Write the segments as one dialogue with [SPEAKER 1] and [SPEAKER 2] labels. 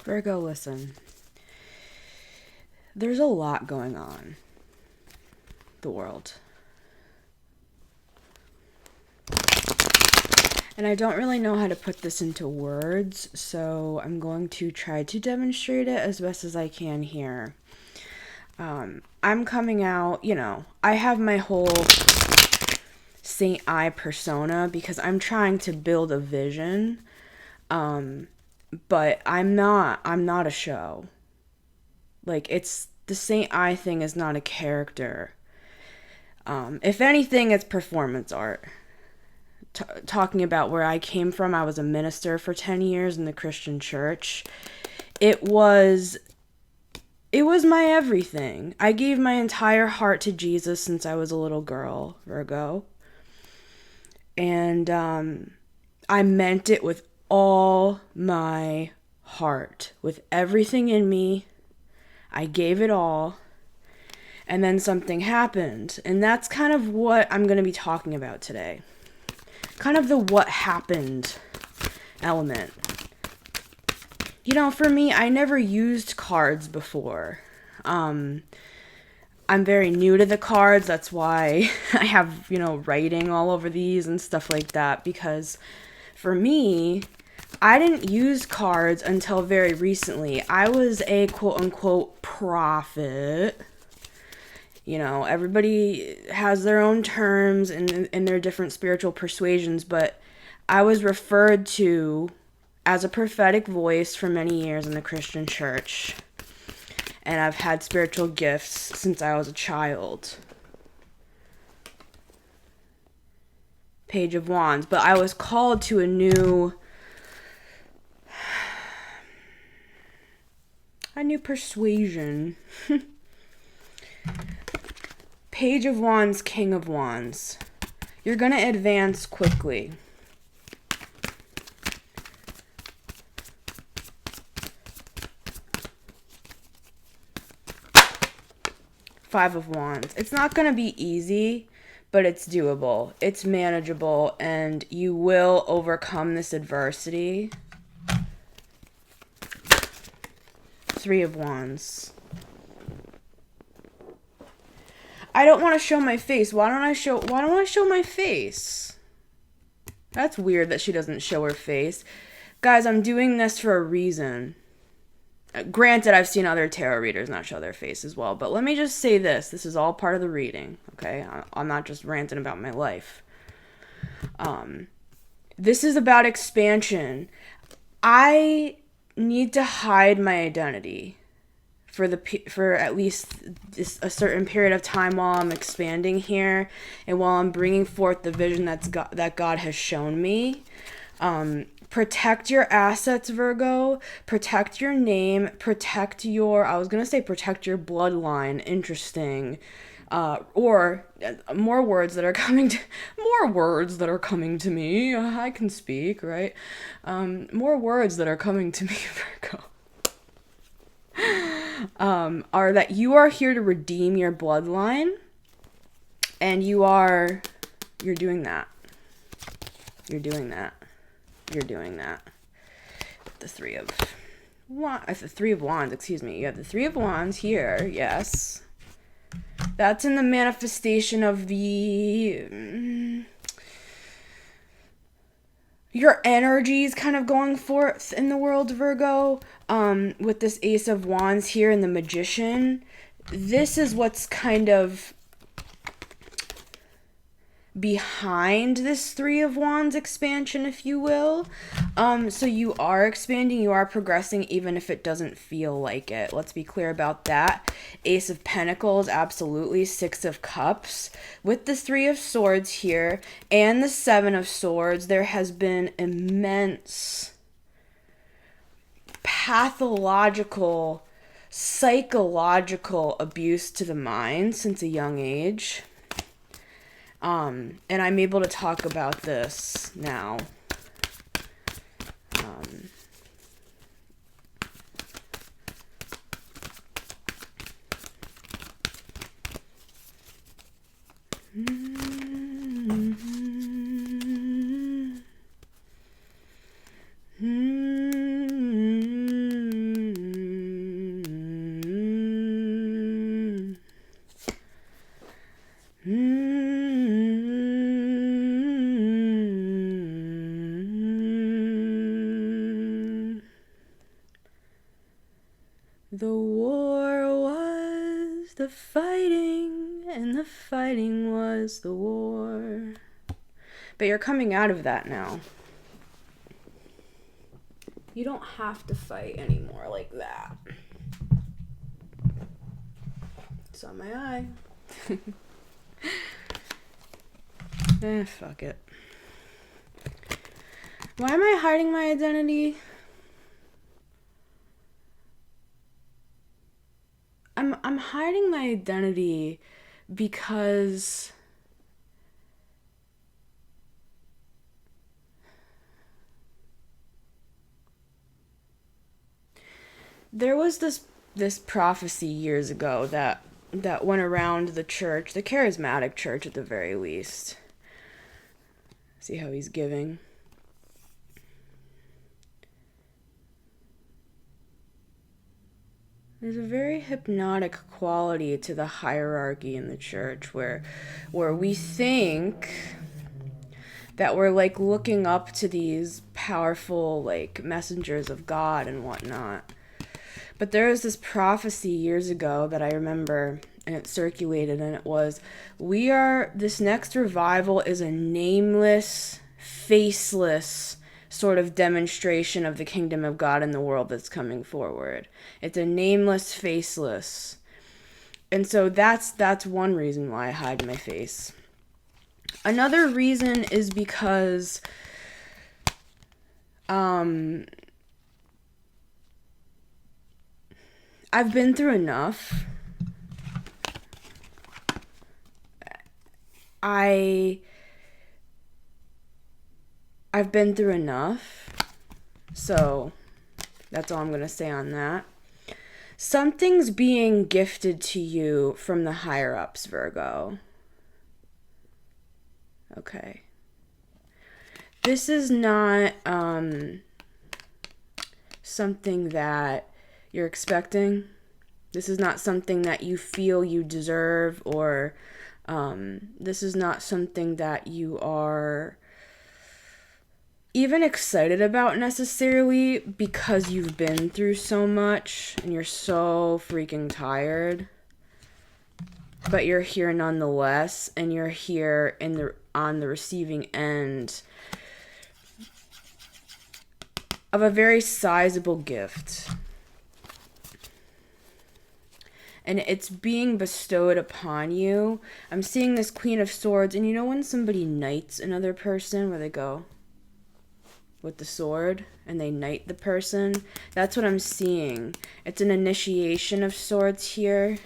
[SPEAKER 1] Virgo, listen. There's a lot going on the world. And I don't really know how to put this into words, so I'm going to try to demonstrate it as best as I can here. I'm coming out, I have my whole Saint I persona because I'm trying to build a vision. But I'm not a show. Like, it's the Saint I thing is not a character. If anything, it's performance art. Talking about where I came from, I was a minister for 10 years in the Christian church. It was my everything. I gave my entire heart to Jesus since I was a little girl, Virgo. And I meant it with all my heart, with everything in me. I gave it all. And then something happened. And that's kind of what I'm going to be talking about today. Kind of the what happened element. For me, I never used cards before. I'm very new to the cards. That's why I have, writing all over these and stuff like that. Because for me, I didn't use cards until very recently. I was a quote-unquote prophet. Everybody has their own terms and their different spiritual persuasions, but I was referred to as a prophetic voice for many years in the Christian church. And I've had spiritual gifts since I was a child. Page of Wands. But I was called to a new persuasion. Page of Wands, King of Wands. You're going to advance quickly. Five of Wands. It's not going to be easy, but it's doable. It's manageable, and you will overcome this adversity. Three of Wands. I don't want to show my face. Why don't I show my face? That's weird that she doesn't show her face. Guys, I'm doing this for a reason. Granted, I've seen other tarot readers not show their face as well, but let me just say this. This is all part of the reading, okay? I'm not just ranting about my life. This is about expansion. I need to hide my identity for at least a certain period of time while I'm expanding here and while I'm bringing forth the vision that God has shown me. Protect your assets, Virgo. Protect your name. Protect your bloodline. Interesting. Or more words that are coming to me. I can speak, right? More words that are coming to me, Virgo. Are that you are here to redeem your bloodline, and you're doing that. You're doing that. The Three of Wands, excuse me. You have the Three of Wands here, yes. That's in the manifestation of your energies kind of going forth in the world, Virgo. With this Ace of Wands here and the Magician. This is what's kind of behind this Three of Wands expansion, if you will. So you are expanding, you are progressing, even if it doesn't feel like it. Let's be clear about that. Ace of Pentacles, absolutely. Six of Cups. With the Three of Swords here and the Seven of Swords, there has been immense pathological, psychological abuse to the mind since a young age. And I'm able to talk about this now. The war was the fighting, and the fighting was the war. But you're coming out of that now. You don't have to fight anymore like that. It's on my eye. Fuck it. Why am I hiding my identity? I'm hiding my identity because there was this prophecy years ago that went around the church, the charismatic church at the very least. See how he's giving. There's a very hypnotic quality to the hierarchy in the church where we think that we're like looking up to these powerful like messengers of God and whatnot. But there was this prophecy years ago that I remember, and it circulated, and it was, this next revival is a nameless, faceless sort of demonstration of the kingdom of God in the world that's coming forward. It's a nameless, faceless. And so that's one reason why I hide my face. Another reason is because I've been through enough. I've been through enough. So that's all I'm going to say on that. Something's being gifted to you from the higher ups, Virgo. Okay. This is not something that you're expecting. This is not something that you feel you deserve, or this is not something that you are even excited about necessarily, because you've been through so much and you're so freaking tired. But you're here nonetheless, and you're here on the receiving end of a very sizable gift. And it's being bestowed upon you. I'm seeing this Queen of Swords, and you know when somebody knights another person, where they go with the sword and they knight the person? That's what I'm seeing. It's an initiation of swords here.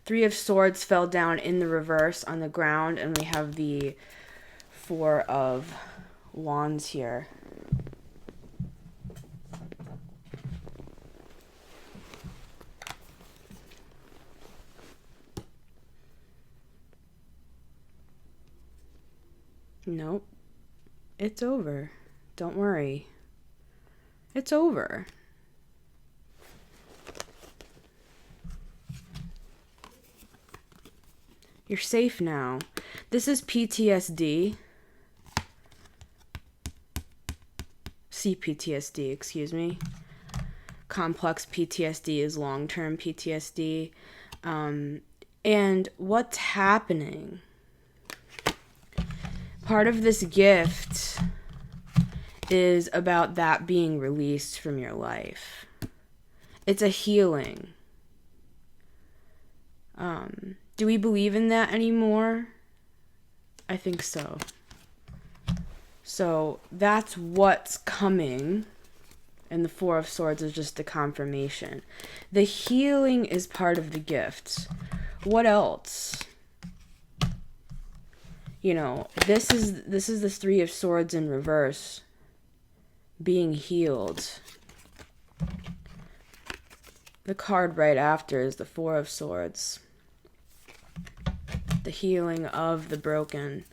[SPEAKER 1] Three of Swords fell down in the reverse on the ground, and we have the Four of Wands here. Nope. It's over. Don't worry. It's over. You're safe now. This is PTSD. CPTSD, excuse me. Complex PTSD is long-term PTSD. And what's happening? Part of this gift is about that being released from your life. It's a healing. Do we believe in that anymore? I think so. So that's what's coming. And the Four of Swords is just the confirmation. The healing is part of the gift. What else? You know, this is the Three of Swords in reverse. Being healed. The card right after is the Four of Swords. The healing of the broken,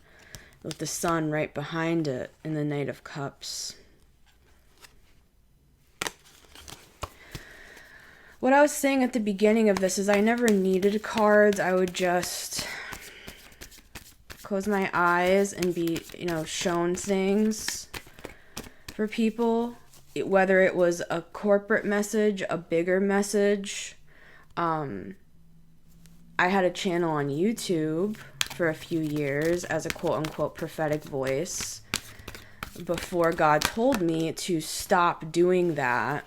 [SPEAKER 1] with the sun right behind it in the Knight of Cups. What I was saying at the beginning of this is I never needed cards. I would just close my eyes and be, shown things for people, whether it was a corporate message, a bigger message. I had a channel on YouTube for a few years as a quote-unquote prophetic voice before God told me to stop doing that,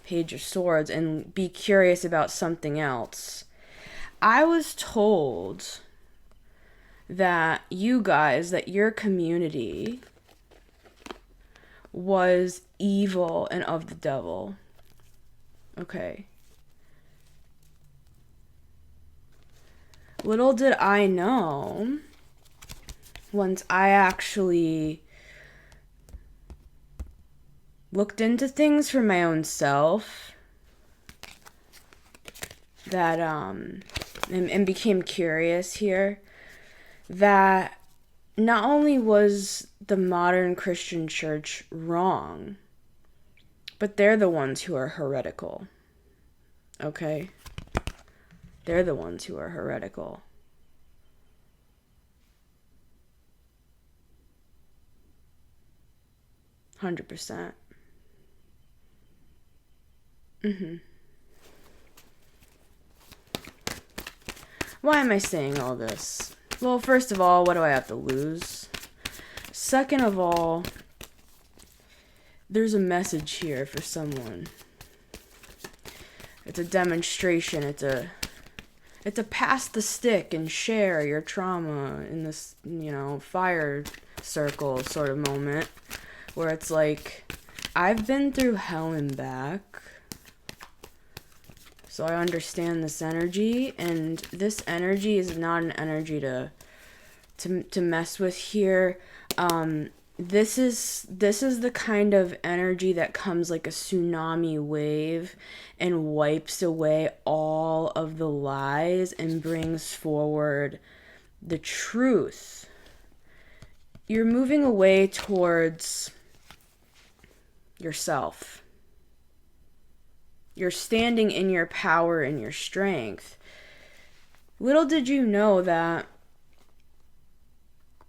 [SPEAKER 1] Page of Swords, and be curious about something else. I was told that your community was evil and of the devil. Okay. Little did I know, once I actually looked into things for my own self, that and became curious here, that not only was the modern Christian church wrong, but they're the ones who are heretical. Okay? They're the ones who are heretical. %100%. Why am I saying all this? Well, first of all, what do I have to lose? Second of all, there's a message here for someone. It's a demonstration. It's a pass the stick and share your trauma in this, fire circle sort of moment, where it's like, I've been through hell and back, so I understand this energy, and this energy is not an energy to mess with here. This is the kind of energy that comes like a tsunami wave and wipes away all of the lies and brings forward the truth. You're moving away towards yourself. You're standing in your power and your strength. Little did you know that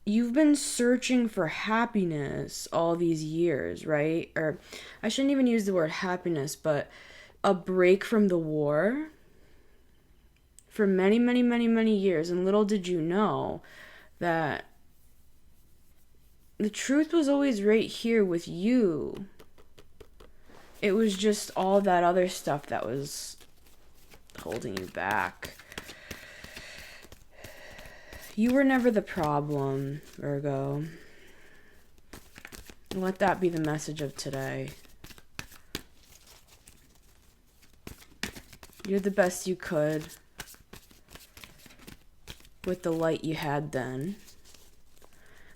[SPEAKER 1] you've been searching for happiness all these years, right? Or I shouldn't even use the word happiness, but a break from the war for many, many, many, many years. And little did you know that the truth was always right here with you. It was just all that other stuff that was holding you back. You were never the problem, Virgo. Let that be the message of today. You did the best you could with the light you had then.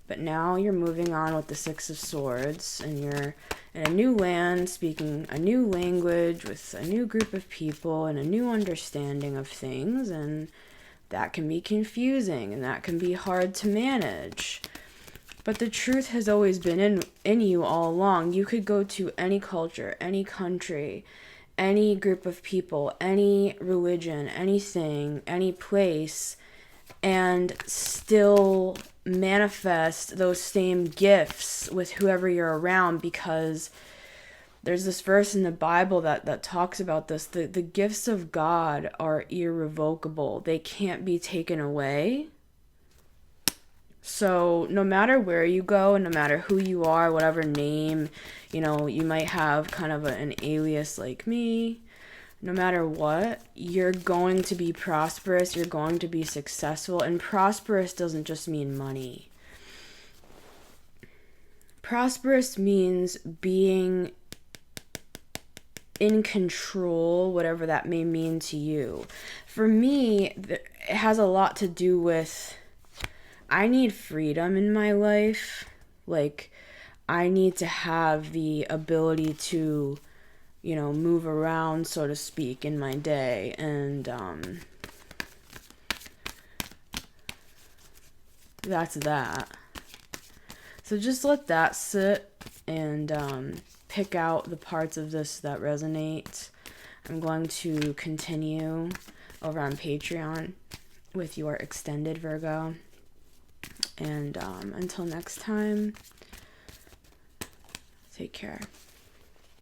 [SPEAKER 1] But now you're moving on with the Six of Swords, and you're in a new land, speaking a new language with a new group of people and a new understanding of things, and that can be confusing and that can be hard to manage. But the truth has always been in you all along. You could go to any culture, any country, any group of people, any religion, anything, any place, and still manifest those same gifts with whoever you're around, because there's this verse in the Bible that talks about this. The gifts of God are irrevocable. They can't be taken away. So no matter where you go and no matter who you are, whatever name, you might have kind of an alias like me, no matter what, you're going to be prosperous, you're going to be successful. And prosperous doesn't just mean money. Prosperous means being in control, whatever that may mean to you. For me, it has a lot to do with, I need freedom in my life. Like, I need to have the ability to, move around, so to speak, in my day. And that's that. So just let that sit and pick out the parts of this that resonate. I'm going to continue over on Patreon with your extended Virgo. And until next time, take care.